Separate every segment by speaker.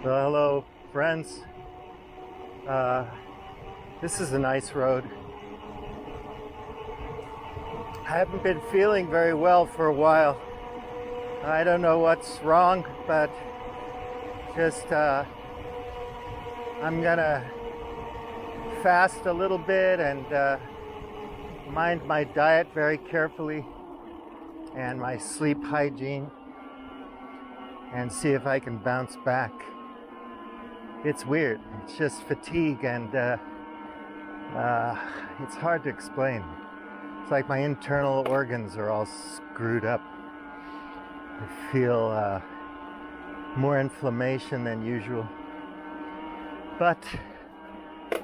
Speaker 1: Well, hello, friends. This is a nice road. I haven't been feeling very well for a while. I don't know what's wrong, but just I'm gonna fast a little bit and mind my diet very carefully and my sleep hygiene and see if I can bounce back. It's weird. It's just fatigue and it's hard to explain. It's like my internal organs are all screwed up. I feel more inflammation than usual. But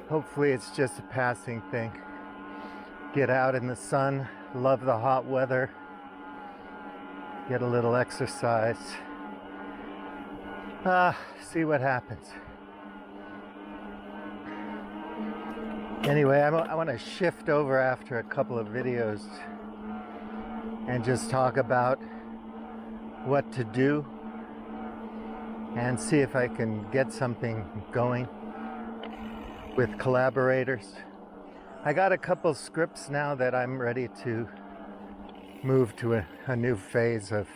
Speaker 1: hopefully it's just a passing thing. Get out in the sun, love the hot weather, get a little exercise. See what happens. Anyway, I want to shift over after a couple of videos and just talk about what to do and see if I can get something going with collaborators. I got a couple scripts now that I'm ready to move to a new phase of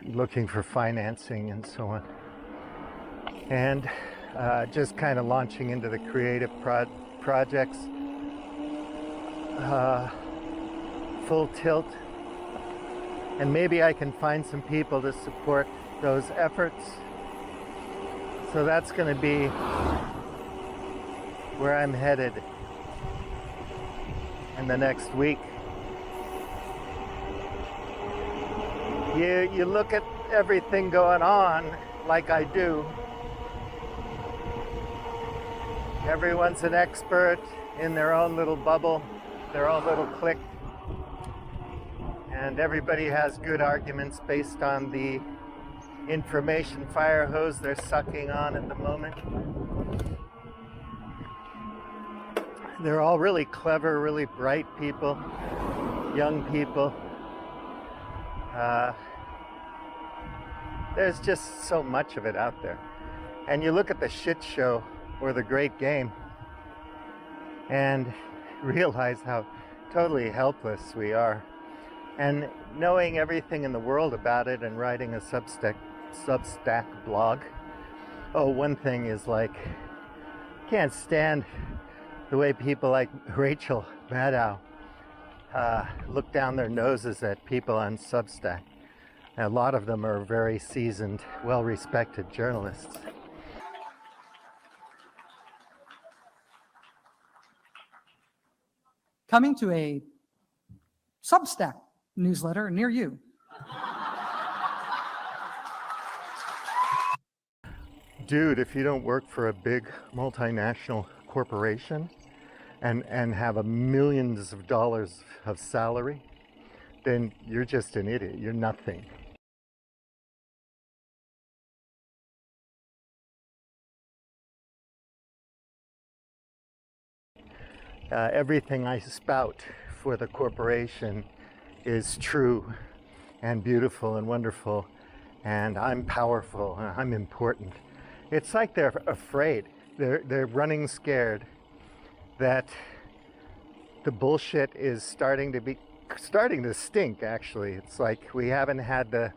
Speaker 1: looking for financing and so on. And just kind of launching into the creative projects, full tilt, and maybe I can find some people to support those efforts. So that's going to be where I'm headed in the next week. You look at everything going on like I do. Everyone's an expert in their own little bubble, their own little clique, and everybody has good arguments based on the information fire hose they're sucking on at the moment. They're all really clever, really bright people, young people. There's just so much of it out there. And you look at the shit show or the great game and realize how totally helpless we are. And knowing everything in the world about it and writing a Substack blog. Oh, one thing is like, can't stand the way people like Rachel Maddow look down their noses at people on Substack. A lot of them are very seasoned, well-respected journalists.
Speaker 2: Coming to a Substack newsletter near you.
Speaker 1: Dude, if you don't work for a big multinational corporation and have millions of dollars of salary, then you're just an idiot. You're nothing. Everything I spout for the corporation is true and beautiful and wonderful, and I'm powerful and I'm important. It's like they're afraid. They're running scared that the bullshit is starting to stink, actually. It's like we haven't had the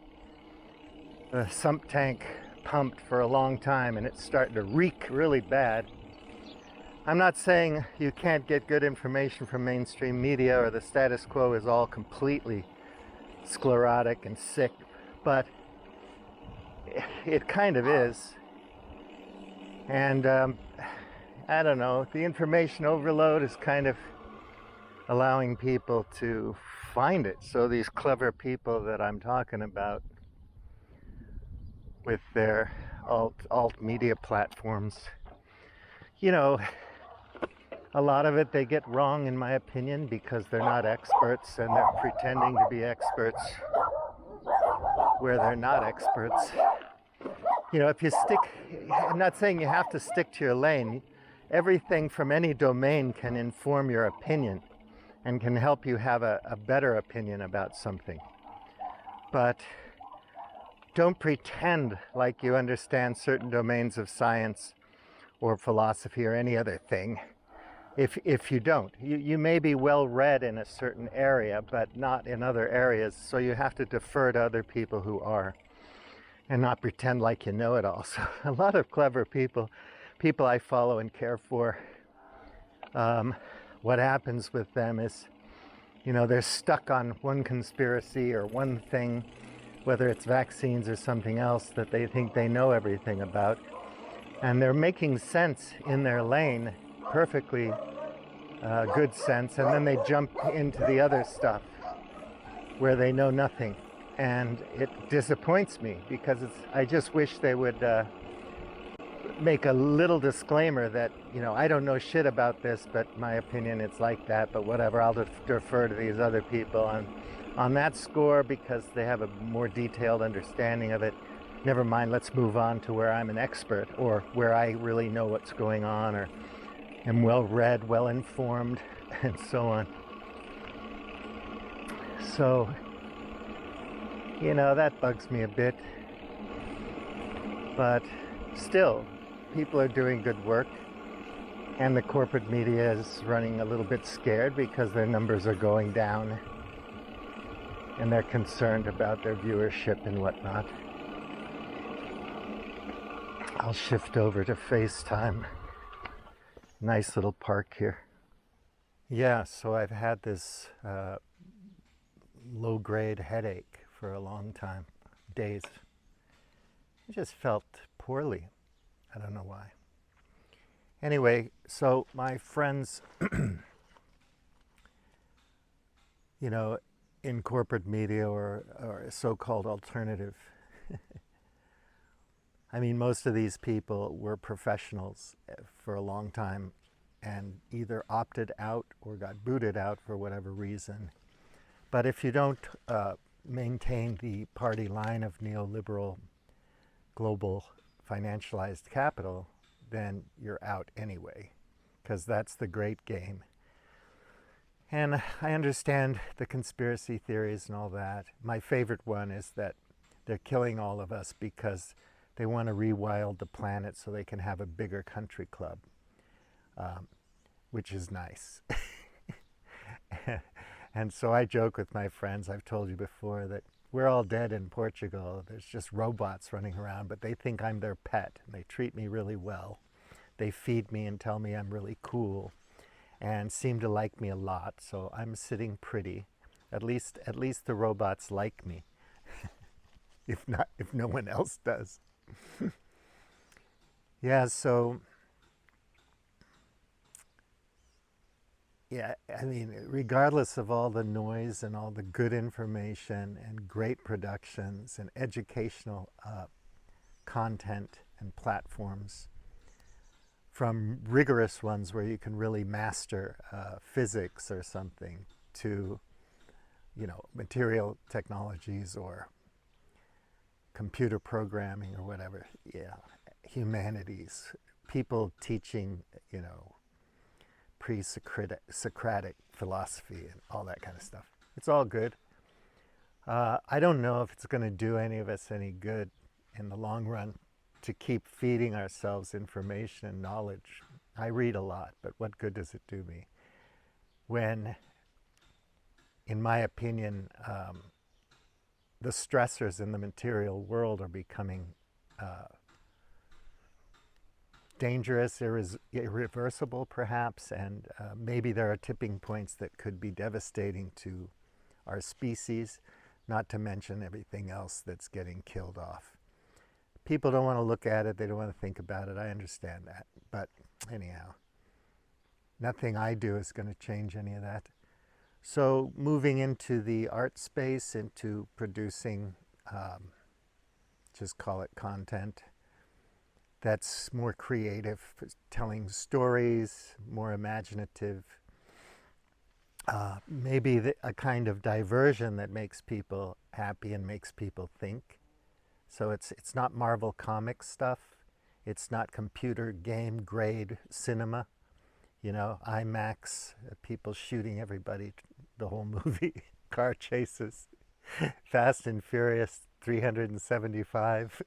Speaker 1: sump tank pumped for a long time and it's starting to reek really bad. I'm not saying you can't get good information from mainstream media or the status quo is all completely sclerotic and sick, but it kind of is. And I don't know, the information overload is kind of allowing people to find it. So these clever people that I'm talking about with their alt media platforms, you know, a lot of it they get wrong, in my opinion, because they're not experts and they're pretending to be experts where they're not experts. You know, if you stick, I'm not saying you have to stick to your lane. Everything from any domain can inform your opinion and can help you have a better opinion about something. But don't pretend like you understand certain domains of science or philosophy or any other thing. If you don't, you may be well read in a certain area, but not in other areas. So you have to defer to other people who are, and not pretend like you know it all. So a lot of clever people I follow and care for, what happens with them is, they're stuck on one conspiracy or one thing, whether it's vaccines or something else that they think they know everything about. And they're making sense in their lane, perfectly good sense, and then they jump into the other stuff where they know nothing. And it disappoints me because I just wish they would make a little disclaimer that, I don't know shit about this, but my opinion it's like that, but whatever, I'll defer to these other people on that score because they have a more detailed understanding of it. Never mind, let's move on to where I'm an expert or where I really know what's going on or am well read, well informed, and so on. So, that bugs me a bit. But still, people are doing good work, and the corporate media is running a little bit scared because their numbers are going down, and they're concerned about their viewership and whatnot. I'll shift over to FaceTime. Nice little park here. Yeah, so I've had this low-grade headache for a long time, days. I just felt poorly. I don't know why. Anyway, so my friends, in corporate media or so-called alternative, I mean, most of these people were professionals for a long time and either opted out or got booted out for whatever reason. But if you don't maintain the party line of neoliberal global financialized capital, then you're out anyway, because that's the great game. And I understand the conspiracy theories and all that. My favorite one is that they're killing all of us because they want to rewild the planet so they can have a bigger country club, which is nice. And so I joke with my friends, I've told you before, that we're all dead in Portugal. There's just robots running around, but they think I'm their pet, and they treat me really well. They feed me and tell me I'm really cool and seem to like me a lot, so I'm sitting pretty. At least the robots like me, if no one else does. Yeah, so, yeah, I mean, regardless of all the noise and all the good information and great productions and educational content and platforms, from rigorous ones where you can really master physics or something to, material technologies or computer programming or whatever, yeah, humanities, people teaching, pre-Socratic philosophy and all that kind of stuff. It's all good. I don't know if it's going to do any of us any good in the long run to keep feeding ourselves information and knowledge. I read a lot, but what good does it do me when, in my opinion, the stressors in the material world are becoming dangerous, irreversible perhaps, and maybe there are tipping points that could be devastating to our species, not to mention everything else that's getting killed off. People don't want to look at it, they don't want to think about it, I understand that. But anyhow, nothing I do is going to change any of that. So moving into the art space, into producing, just call it content, that's more creative, telling stories, more imaginative, maybe a kind of diversion that makes people happy and makes people think. So it's not Marvel Comics stuff, it's not computer game grade cinema, IMAX, people shooting everybody, the whole movie, car chases, Fast and Furious 375.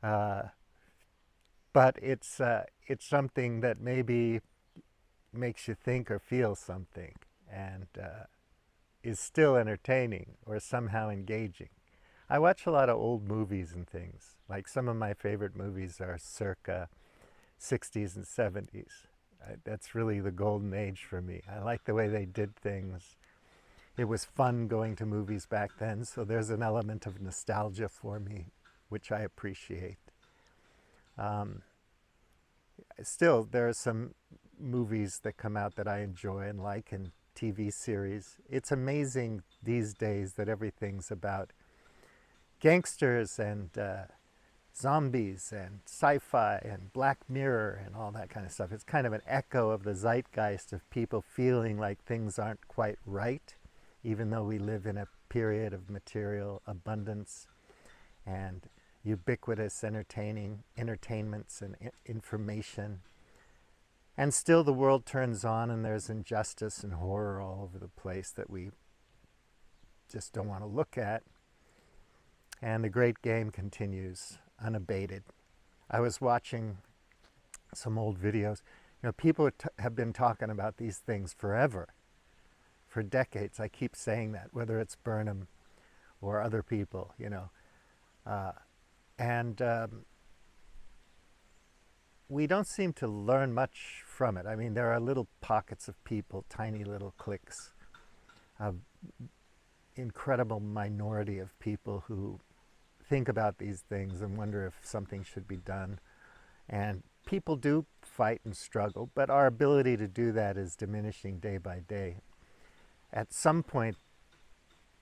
Speaker 1: uh, but it's something that maybe makes you think or feel something, and is still entertaining or somehow engaging. I watch a lot of old movies and things. Like some of my favorite movies are circa 60s and 70s. That's really the golden age for me. I like the way they did things. It was fun going to movies back then, so there's an element of nostalgia for me, which I appreciate. Um, Still, there are some movies that come out that I enjoy and like, and TV series. It's amazing these days that everything's about gangsters and zombies and sci-fi and Black Mirror and all that kind of stuff. It's kind of an echo of the zeitgeist of people feeling like things aren't quite right, even though we live in a period of material abundance and ubiquitous entertainments and information. And still the world turns on and there's injustice and horror all over the place that we just don't want to look at. And the great game continues unabated. I was watching some old videos. You know, people have been talking about these things forever, for decades. I keep saying that, whether it's Burnham or other people, you know. And we don't seem to learn much from it. I mean, there are little pockets of people, tiny little cliques, a incredible minority of people who think about these things and wonder if something should be done. And people do fight and struggle, but our ability to do that is diminishing day by day. At some point,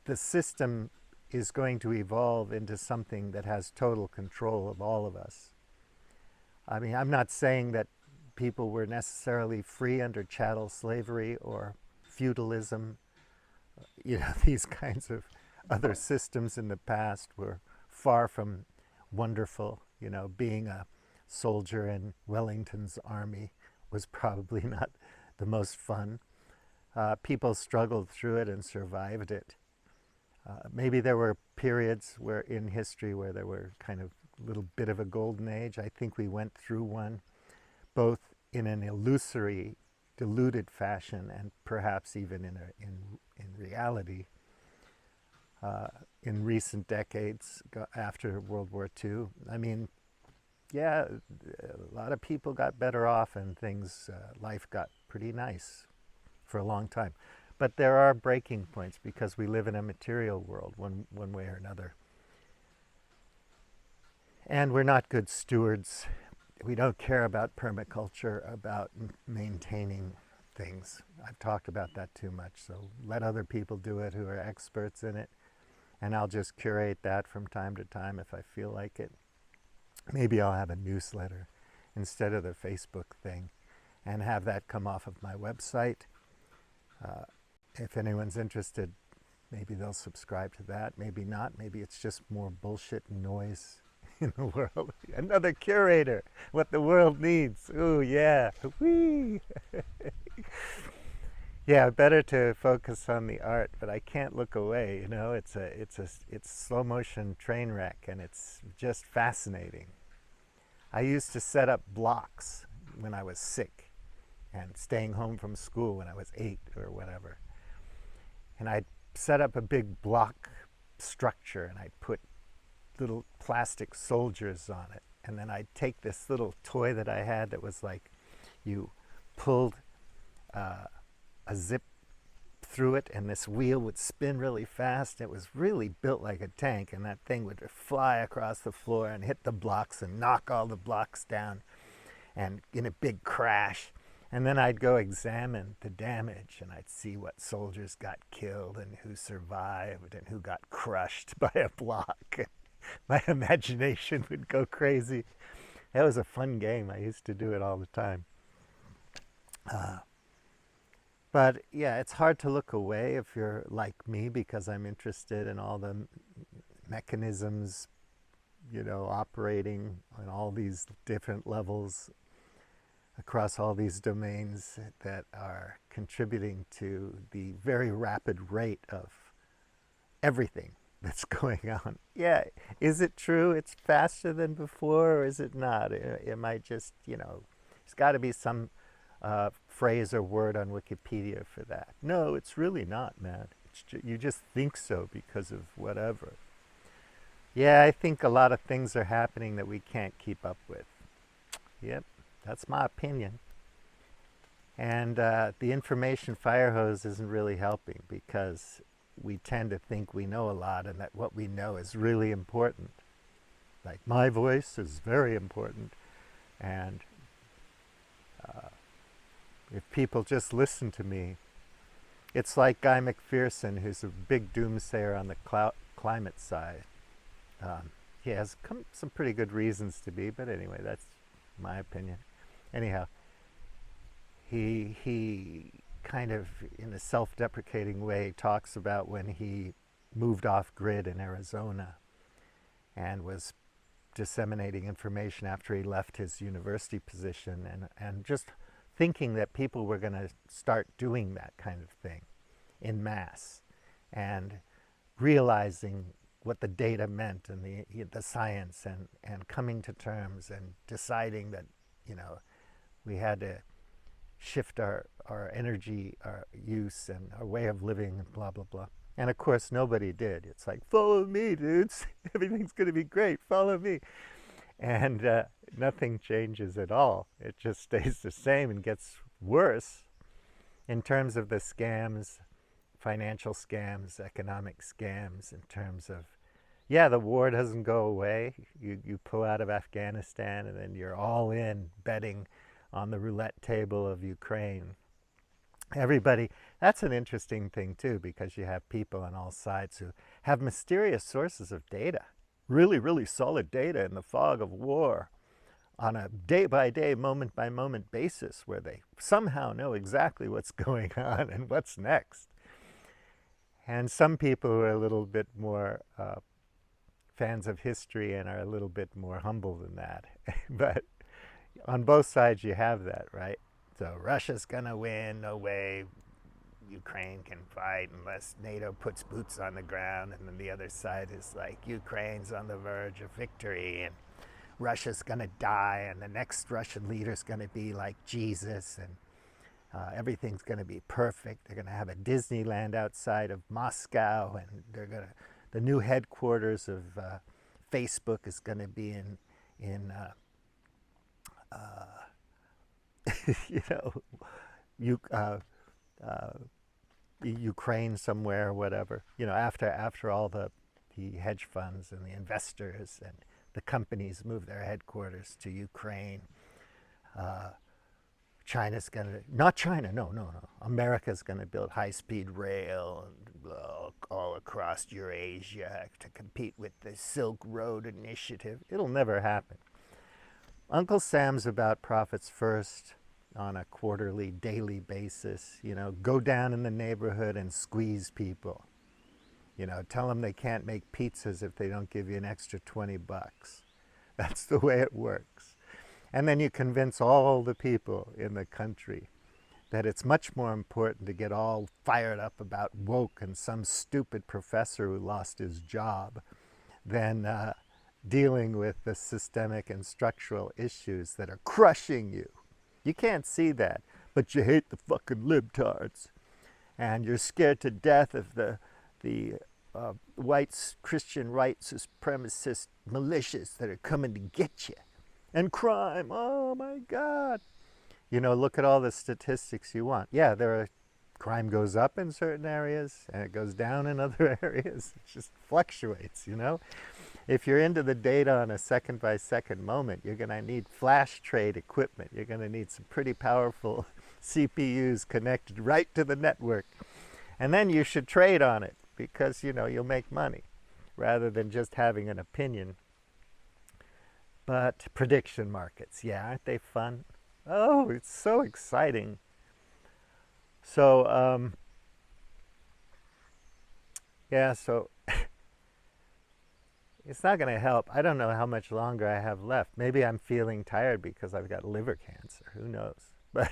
Speaker 1: the system is going to evolve into something that has total control of all of us. I mean, I'm not saying that people were necessarily free under chattel slavery or feudalism. You know, these kinds of other systems in the past were far from wonderful. You know, being a soldier in Wellington's army was probably not the most fun. People struggled through it and survived it. Maybe there were periods where in history where there were kind of a little bit of a golden age. I think we went through one, both in an illusory, diluted fashion and perhaps even in reality. In recent decades after World War II. I mean, yeah, a lot of people got better off and things, life got pretty nice for a long time. But there are breaking points because we live in a material world one way or another. And we're not good stewards. We don't care about permaculture, about maintaining things. I've talked about that too much, so let other people do it who are experts in it. And I'll just curate that from time to time if I feel like it. Maybe I'll have a newsletter instead of the Facebook thing and have that come off of my website. If anyone's interested, maybe they'll subscribe to that. Maybe not. Maybe it's just more bullshit and noise in the world. Another curator, what the world needs. Ooh, yeah. Whee! Yeah, better to focus on the art, but I can't look away. You know, it's slow motion train wreck, and it's just fascinating. I used to set up blocks when I was sick and staying home from school when I was 8 or whatever. And I'd set up a big block structure and I'd put little plastic soldiers on it. And then I'd take this little toy that I had that was like you pulled a zip through it and this wheel would spin really fast. It was really built like a tank, and that thing would fly across the floor and hit the blocks and knock all the blocks down and in a big crash. And then I'd go examine the damage and I'd see what soldiers got killed and who survived and who got crushed by a block. My imagination would go crazy. That was a fun game. I used to do it all the time. But yeah, it's hard to look away if you're like me, because I'm interested in all the mechanisms, you know, operating on all these different levels across all these domains that are contributing to the very rapid rate of everything that's going on. Yeah, is it true it's faster than before, or is it not? It might just, there's got to be some phrase or word on Wikipedia for that. No, it's really not, man. You just think so because of whatever. Yeah, I think a lot of things are happening that we can't keep up with. Yep, that's my opinion. And the information fire hose isn't really helping because we tend to think we know a lot and that what we know is really important. Like, my voice is very important. And if people just listen to me, it's like Guy McPherson, who's a big doomsayer on the climate side. He has some pretty good reasons to be, but anyway, that's my opinion. Anyhow, he kind of, in a self-deprecating way, talks about when he moved off grid in Arizona and was disseminating information after he left his university position, and just thinking that people were going to start doing that kind of thing in mass, and realizing what the data meant and the science, and coming to terms and deciding that, we had to shift our energy, our use, and our way of living, and blah, blah, blah. And of course, nobody did. It's like, follow me, dudes. Everything's going to be great. Follow me. And nothing changes at all. It just stays the same and gets worse in terms of the scams, financial scams, economic scams, in terms of, yeah, the war doesn't go away. You pull out of Afghanistan and then you're all in betting on the roulette table of Ukraine. Everybody, that's an interesting thing too, because you have people on all sides who have mysterious sources of data, really, really solid data in the fog of war, on a day-by-day, moment-by-moment basis, where they somehow know exactly what's going on and what's next. And some people who are a little bit more fans of history and are a little bit more humble than that. But on both sides you have that, right? So Russia's gonna win, no way. Ukraine can fight unless NATO puts boots on the ground. And then the other side is like, Ukraine's on the verge of victory and Russia's gonna die, and the next Russian leader's gonna be like Jesus, and everything's gonna be perfect. They're gonna have a Disneyland outside of Moscow, and the new headquarters of Facebook is gonna be in Ukraine somewhere, whatever. After all the hedge funds and the investors and the companies move their headquarters to Ukraine, China's gonna, not China, no. America's gonna build high-speed rail all across Eurasia to compete with the Silk Road Initiative. It'll never happen. Uncle Sam's about profits first on a quarterly, daily basis. Go down in the neighborhood and squeeze people. Tell them they can't make pizzas if they don't give you an extra $20. That's the way it works. And then you convince all the people in the country that it's much more important to get all fired up about woke and some stupid professor who lost his job than dealing with the systemic and structural issues that are crushing you. You can't see that, but you hate the fucking libtards. And you're scared to death of the white Christian right supremacist militias that are coming to get you. And crime, oh my God. Look at all the statistics you want. Yeah, crime goes up in certain areas and it goes down in other areas. It just fluctuates, If you're into the data on a second-by-second moment, you're going to need flash trade equipment. You're going to need some pretty powerful CPUs connected right to the network. And then you should trade on it because, you'll make money rather than just having an opinion. But prediction markets, yeah, aren't they fun? Oh, it's so exciting. So, so it's not going to help. I don't know how much longer I have left. Maybe I'm feeling tired because I've got liver cancer. Who knows? But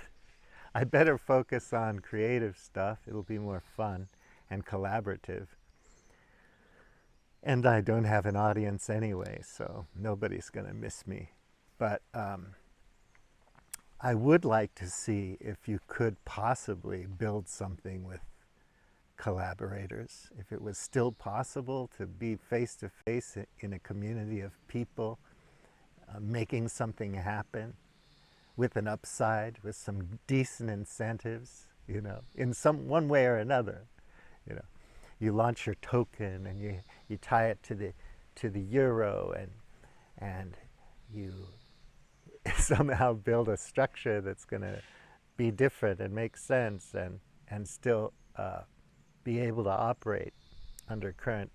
Speaker 1: I better focus on creative stuff. It'll be more fun and collaborative. And I don't have an audience anyway, so nobody's going to miss me. But I would like to see if you could possibly build something with collaborators, if it was still possible to be face to face in a community of people, making something happen with an upside, with some decent incentives, in some one way or another. You know, you launch your token and you tie it to the euro, and you somehow build a structure that's going to be different and make sense, and still be able to operate under current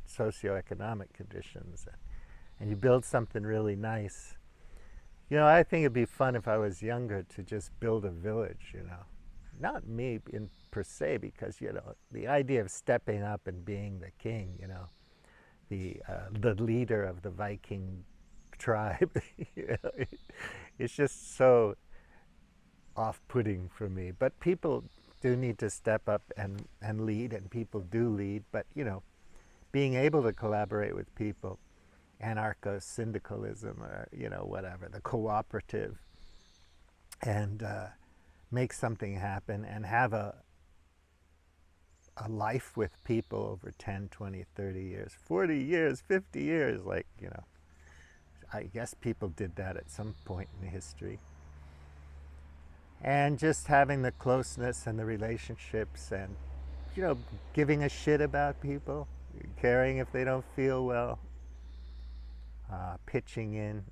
Speaker 1: socioeconomic conditions, and you build something really nice. I think it'd be fun if I was younger to just build a village, not me in per se, because the idea of stepping up and being the king, the leader of the Viking tribe, it's just so off-putting for me. But people do need to step up and lead, and people do lead. But being able to collaborate with people, anarcho-syndicalism, or whatever, the cooperative, and make something happen and have a life with people over 10, 20, 30 years, 40 years, 50 years. I guess people did that at some point in history. And just having the closeness and the relationships, and giving a shit about people, caring if they don't feel well, pitching in.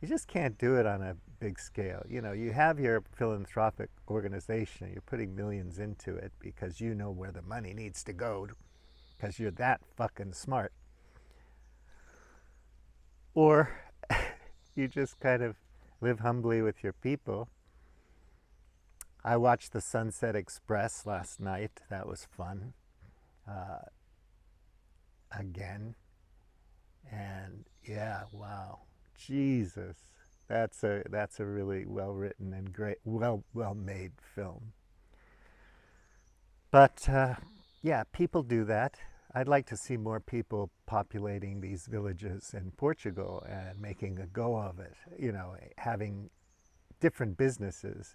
Speaker 1: You just can't do it on a big scale. You have your philanthropic organization, you're putting millions into it because you know where the money needs to go, because you're that fucking smart. Or you just kind of live humbly with your people. I watched the Sunset Express last night. That was fun. Again. And yeah, wow. Jesus. That's a really well-written and great, well-made film. But yeah, people do that. I'd like to see more people populating these villages in Portugal and making a go of it, having different businesses,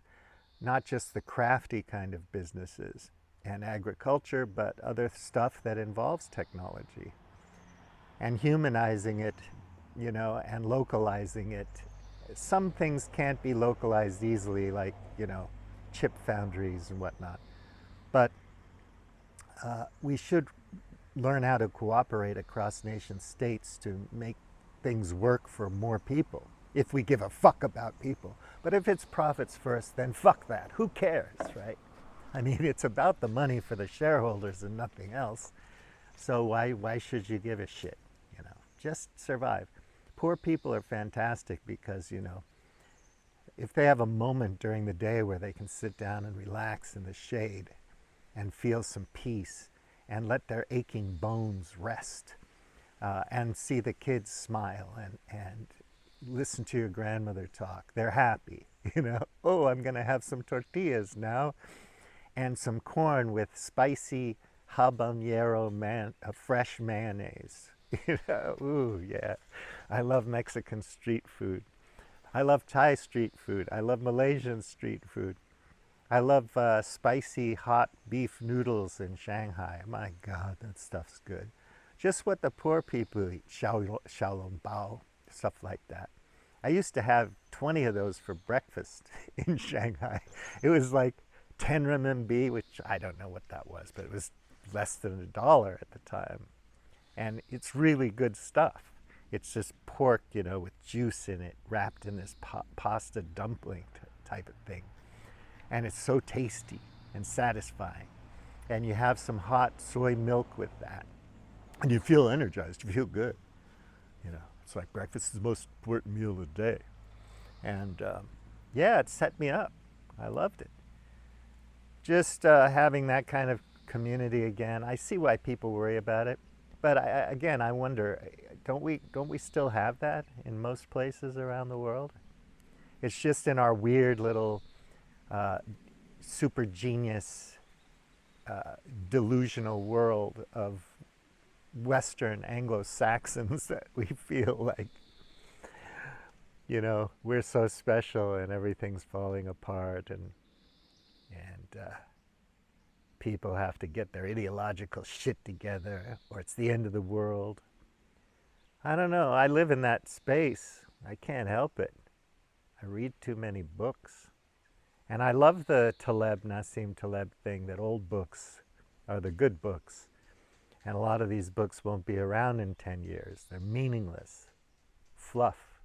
Speaker 1: not just the crafty kind of businesses and agriculture, but other stuff that involves technology, and humanizing it, and localizing it. Some things can't be localized easily, like, chip foundries and whatnot. But we should learn how to cooperate across nation states to make things work for more people, if we give a fuck about people. But if it's profits first, then fuck that. Who cares, right? I mean, it's about the money for the shareholders and nothing else. So why should you give a shit? Just survive. Poor people are fantastic because, if they have a moment during the day where they can sit down and relax in the shade and feel some peace and let their aching bones rest, and see the kids smile and listen to your grandmother talk, they're happy. Oh, I'm going to have some tortillas now and some corn with spicy habanero fresh mayonnaise. Ooh, yeah. I love Mexican street food. I love Thai street food. I love Malaysian street food. I love spicy hot beef noodles in Shanghai. My God, that stuff's good. Just what the poor people eat, xiaolongbao, stuff like that. I used to have 20 of those for breakfast in Shanghai. It was like 10 renminbi, which I don't know what that was, but it was less than $1 at the time. And it's really good stuff. It's just pork, with juice in it, wrapped in this pasta dumpling type of thing. And it's so tasty and satisfying. And you have some hot soy milk with that. And you feel energized, you feel good. It's like breakfast is the most important meal of the day. And yeah, it set me up. I loved it. Just having that kind of community again. I see why people worry about it. But I wonder, don't we still have that in most places around the world? It's just in our weird little super genius delusional world of Western Anglo-Saxons that we feel like, we're so special and everything's falling apart, and people have to get their ideological shit together or it's the end of the world. I don't know. I live in that space. I can't help it. I read too many books. And I love the Nassim Taleb thing, that old books are the good books. And a lot of these books won't be around in 10 years. They're meaningless, fluff,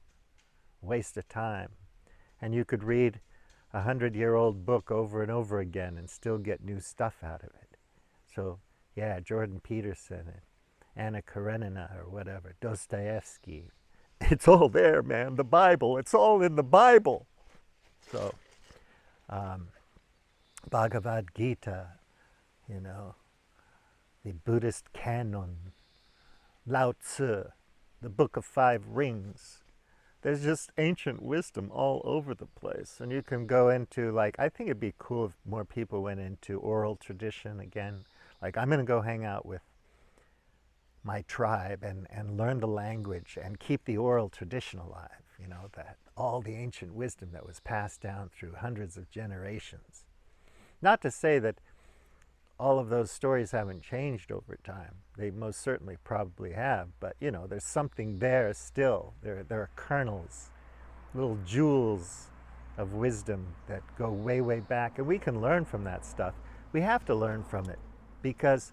Speaker 1: waste of time. And you could read a 100-year-old book over and over again and still get new stuff out of it. So, yeah, Jordan Peterson and Anna Karenina or whatever, Dostoevsky. It's all there, man. The Bible, it's all in the Bible. So, Bhagavad Gita, the Buddhist canon, Lao Tzu, the Book of Five Rings. There's just ancient wisdom all over the place. And you can go into, I think it'd be cool if more people went into oral tradition again. I'm going to go hang out with my tribe and learn the language and keep the oral tradition alive, that all the ancient wisdom that was passed down through hundreds of generations. Not to say that all of those stories haven't changed over time. They most certainly probably have, but there's something there still. There are kernels, little jewels of wisdom that go way, way back, and we can learn from that stuff. We have to learn from it because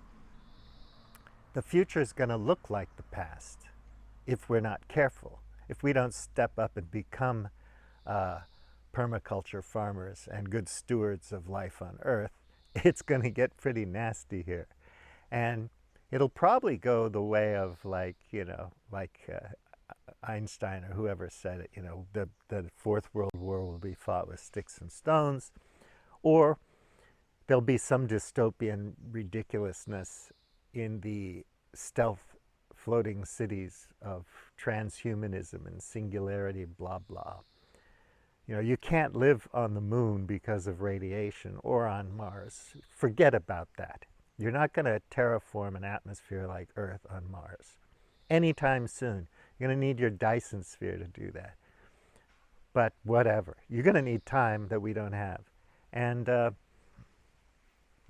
Speaker 1: the future is going to look like the past if we're not careful, if we don't step up and become permaculture farmers and good stewards of life on Earth. It's going to get pretty nasty here. And it'll probably go the way of Einstein or whoever said it, the Fourth World War will be fought with sticks and stones, or there'll be some dystopian ridiculousness in the stealth floating cities of transhumanism and singularity, blah, blah. You can't live on the moon because of radiation or on Mars. Forget about that. You're not going to terraform an atmosphere like Earth on Mars anytime soon. You're going to need your Dyson sphere to do that. But whatever. You're going to need time that we don't have. And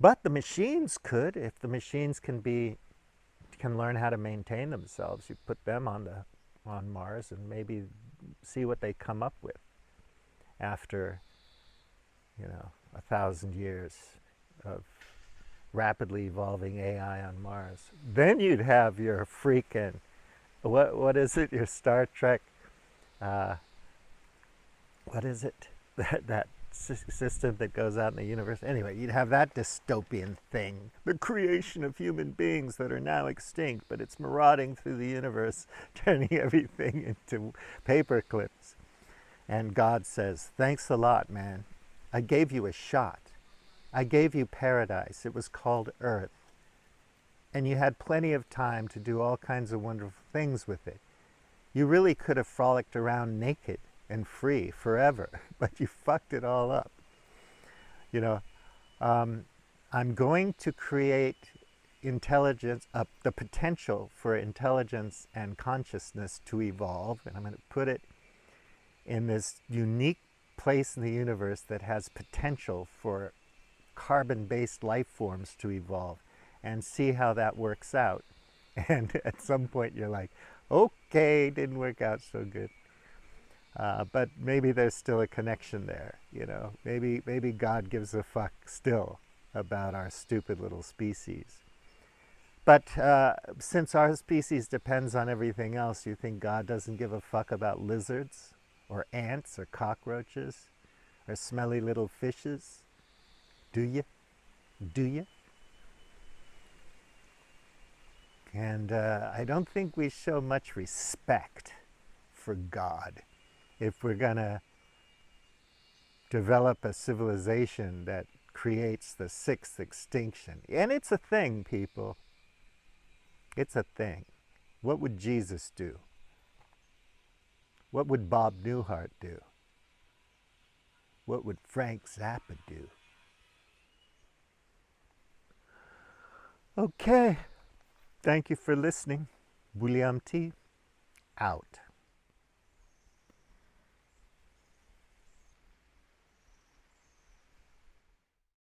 Speaker 1: but the machines could, if the machines can learn how to maintain themselves. You put them on Mars and maybe see what they come up with after 1,000 years of rapidly evolving AI on Mars. Then you'd have your freaking what is it? Your Star Trek. What is it? That system that goes out in the universe. Anyway, you'd have that dystopian thing, the creation of human beings that are now extinct, but it's marauding through the universe, turning everything into paper clips. And God says, thanks a lot, man. I gave you a shot. I gave you paradise. It was called Earth. And you had plenty of time to do all kinds of wonderful things with it. You really could have frolicked around naked and free forever, but you fucked it all up. I'm going to create intelligence, the potential for intelligence and consciousness to evolve, and I'm going to put it in this unique place in the universe that has potential for carbon-based life forms to evolve, and see how that works out. And at some point you're like, okay, didn't work out so good. But maybe there's still a connection there, Maybe God gives a fuck still about our stupid little species. But since our species depends on everything else, you think God doesn't give a fuck about lizards or ants or cockroaches or smelly little fishes? Do you? Do you? And I don't think we show much respect for God if we're going to develop a civilization that creates the sixth extinction. And it's a thing, people. It's a thing. What would Jesus do? What would Bob Newhart do? What would Frank Zappa do? Okay. Thank you for listening. William T. out.